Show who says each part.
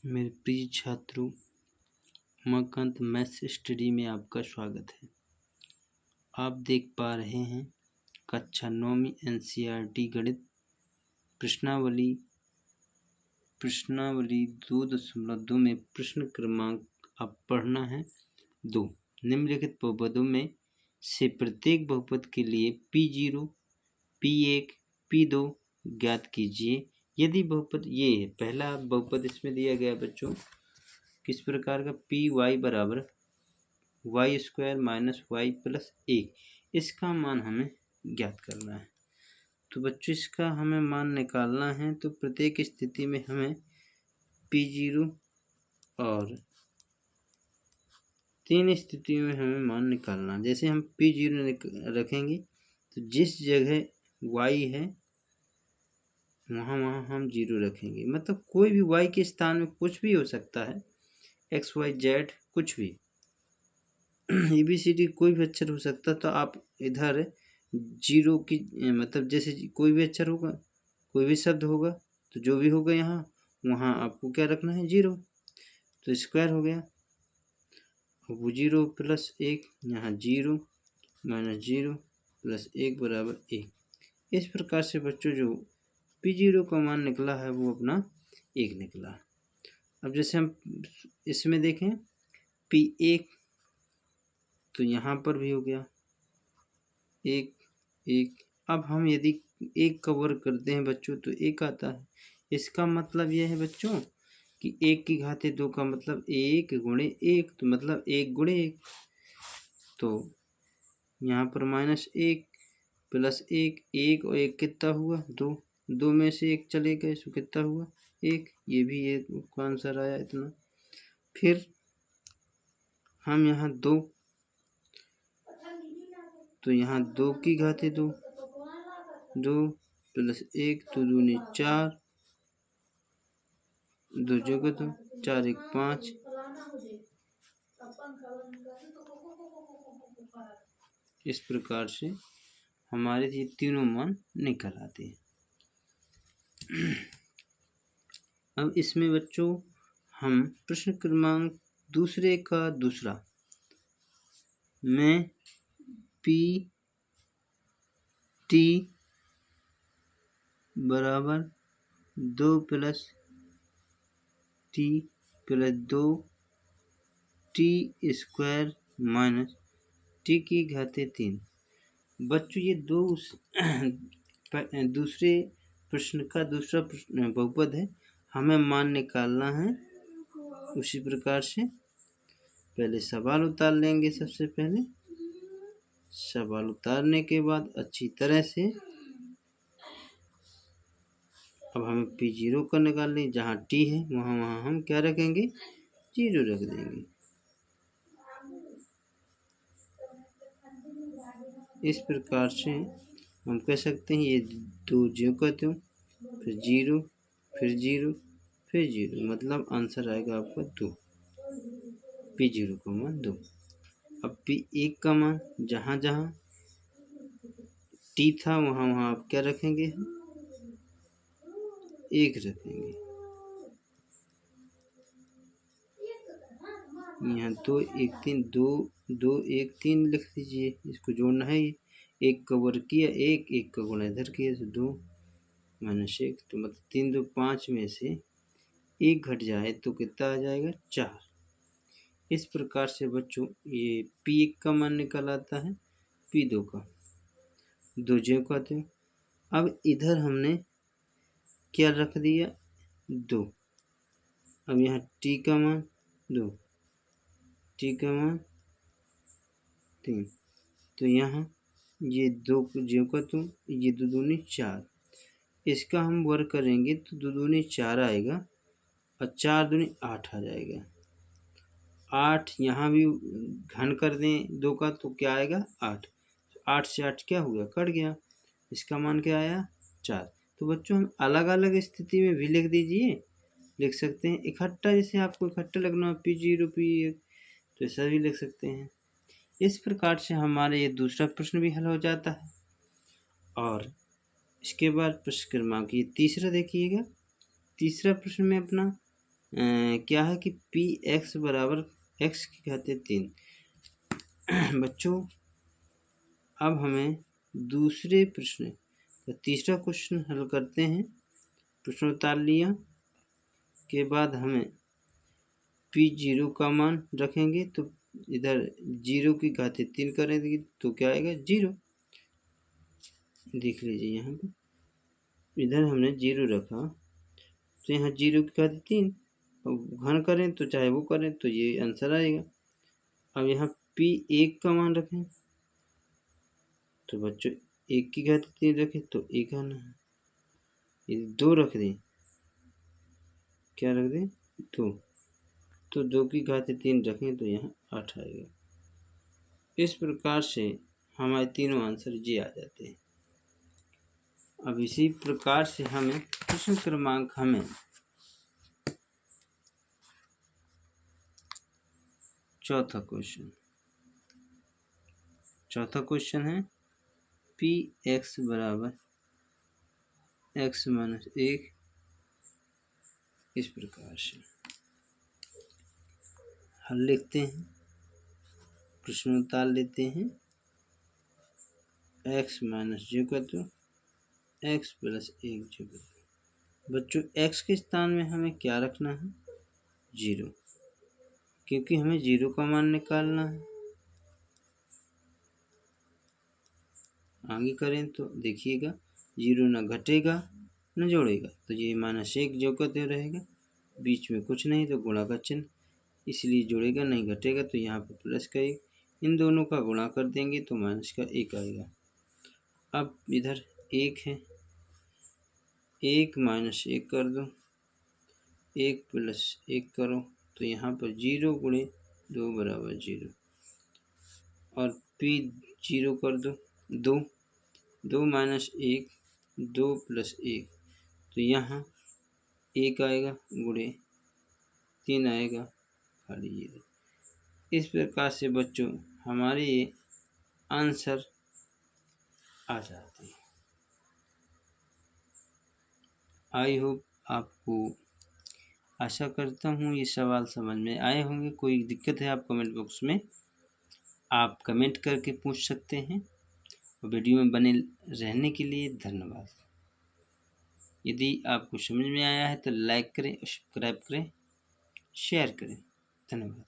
Speaker 1: मेरे प्रिय छात्रों, उमाकांत मैथ्स स्टडी में आपका स्वागत है। आप देख पा रहे हैं कक्षा 9वीं NCERT गणित प्रश्नावली 2.2 में प्रश्न क्रमांक आप पढ़ना है 2। निम्नलिखित बहुपदों में से प्रत्येक बहुपद के लिए P0, P1, P2 ज्ञात कीजिए। यदि बहुपद ये है, पहला बहुपद इसमें दिया गया बच्चों किस प्रकार का, पी वाई बराबर Y square minus Y plus 1, इसका मान हमें ज्ञात करना है। तो बच्चों इसका हमें मान निकालना है, तो प्रत्येक स्थिति में हमें P0 और 3 स्थितियों में हमें मान निकालना है। जैसे हम P0 रखेंगे तो जिस जगह y है वहाँ हम 0 रखेंगे, मतलब कोई भी y के स्थान में कुछ भी हो सकता है, x y z कुछ भी ABCD कोई भी अक्षर हो सकता। तो आप इधर 0 की मतलब जैसे कोई भी अक्षर होगा, कोई भी शब्द होगा, तो जो भी होगा यहाँ वहाँ आपको क्या रखना है, 0। तो स्क्वायर हो गया, वो 0 प्लस 1, यहाँ 0 माइनस 0 प्लस 1 बराबर 1। इस प्रकार से बच्चों जो P0 का मान निकला है वो अपना 1 निकला। अब जैसे हम इसमें देखें P1, तो यहाँ पर भी हो गया 1। अब हम यदि 1 का वर्ग करते हैं बच्चों तो 1 आता है। इसका मतलब यह है बच्चों कि 1 की घाते 2 का मतलब 1 गुणे 1, तो मतलब 1 गुणे 1। तो यहाँ पर माइनस 1 प्लस 1, 1 और 1 कितना हुआ, 2। 2 में से 1 चले गए तो कितना हुआ, 1। ये भी एक का आंसर आया इतना। फिर हम यहाँ 2, तो यहाँ 2 की घाते 2, 2 प्लस 1, 2 दूनी 4, 2 जगह 2, 4 1 5। इस प्रकार से हमारे ये तीनों मान निकल आते हैं। अब इसमें बच्चों हम प्रश्न क्रमांक दूसरे का दूसरा में P बराबर 2 plus T plus 2 T square minus T की घाते 3। बच्चों ये दूसरे प्रश्न का दूसरा बहुपद है, हमें मान निकालना है। उसी प्रकार से पहले सवाल उतार लेंगे। सबसे पहले सवाल उतारने के बाद अच्छी तरह से अब हमें P0 का निकाल लें। जहाँ T है वहाँ हम क्या रखेंगे, 0 रख देंगे। इस प्रकार से हम कह सकते हैं ये 2 ज्यों का त्यों, फिर 0, फिर 0, फिर 0, मतलब आंसर आएगा आपका 2। P0 का मान 2। अब P1 का मान जहाँ जहाँ T था वहाँ आप क्या रखेंगे, 1 रखेंगे। यहाँ 2 1 3 2 2 1 3 लिख दीजिए। इसको जोड़ना है, 1 का वर्ग किया 1, 1 का गुणा इधर किया तो 2 माइनस 1, तो मतलब 3 2 5 में से 1 घट जाए तो कितना आ जाएगा, 4। इस प्रकार से बच्चों ये P1 का मान निकल आता है, P2 का 2 ज्यों का त्यों। अब इधर हमने क्या रख दिया, 2। अब यहाँ T का मान 2, T का मान 3, तो यहाँ ये 2 ज्यों का त्यों, ये 2 दूनी 4। इसका हम वर्ग करेंगे तो 2 दूनी 4 आएगा और 4 दूनी 8 आ जाएगा। 8 यहाँ भी घन कर दें 2 का तो क्या आएगा, 8। 8 से 8 क्या हो गया, कट गया। इसका मान क्या आया, 4। तो बच्चों हम अलग अलग स्थिति में भी लिख दीजिए, लिख सकते हैं इकट्ठा। जैसे आपको इकट्ठा लिखना है P0 P1 तो ऐसा भी लिख सकते हैं। इस प्रकार से हमारे ये दूसरा प्रश्न भी हल हो जाता है। और इसके बाद प्रश्न क्रमांक ये तीसरा देखिएगा। तीसरा प्रश्न में अपना क्या है कि पी एक्स बराबर एक्स की घात 3। बच्चों अब हमें दूसरे प्रश्न का तीसरा क्वेश्चन हल करते हैं। प्रश्न उतार लिया के बाद हमें P0 का मान रखेंगे, तो इधर 0 की घात 3 करेंगे तो क्या आएगा 0। देख लीजिए यहाँ पे इधर हमने 0 रखा तो यहाँ 0 की घात 3, घन करें तो चाहे वो करें तो ये आंसर आएगा। अब यहाँ P1 का मान रखें तो बच्चों 1 की घात 3 रखें तो 1 आना है। यदि 2 रख दें, क्या रख दें 2, तो 2 की घात 3 रखें तो यहाँ 8 आएगा। इस प्रकार से हमारे तीनों आंसर ये आ जाते हैं। अब इसी प्रकार से हमें प्रश्न क्रमांक चौथा क्वेश्चन है पी एक्स बराबर एक्स माइनस 1। इस प्रकार से हल लिखते हैं, प्रश्न उतार लेते हैं। एक्स माइनस 0 का तो एक्स प्लस 1 जो बच्चों एक्स के स्थान में हमें क्या रखना है 0, क्योंकि हमें 0 का मान निकालना है। आगे करें तो देखिएगा 0 ना घटेगा न जोड़ेगा, तो ये -1 जो कहते रहेगा, बीच में कुछ नहीं तो गुणा का चिन्ह, इसलिए जोड़ेगा नहीं घटेगा, तो यहाँ पर प्लस का 1, इन दोनों का गुणा कर देंगे तो माइनस का 1 आएगा। अब इधर 1 है, 1 माइनस 1 कर दो, 1 प्लस 1 करो तो यहाँ पर 0 गुणे 2 बराबर 0, और P0 कर दो 2, 2 माइनस 1 2 प्लस 1, तो यहाँ 1 आएगा गुणे 3 आएगा खाली 0। इस प्रकार से बच्चों हमारे ये आंसर आ जाते हैं। आई होप आपको, आशा करता हूँ ये सवाल समझ में आए होंगे। कोई दिक्कत है आप कमेंट बॉक्स में आप कमेंट करके पूछ सकते हैं। वीडियो में बने रहने के लिए धन्यवाद। यदि आपको समझ में आया है तो लाइक करें, सब्सक्राइब करें, शेयर करें। धन्यवाद।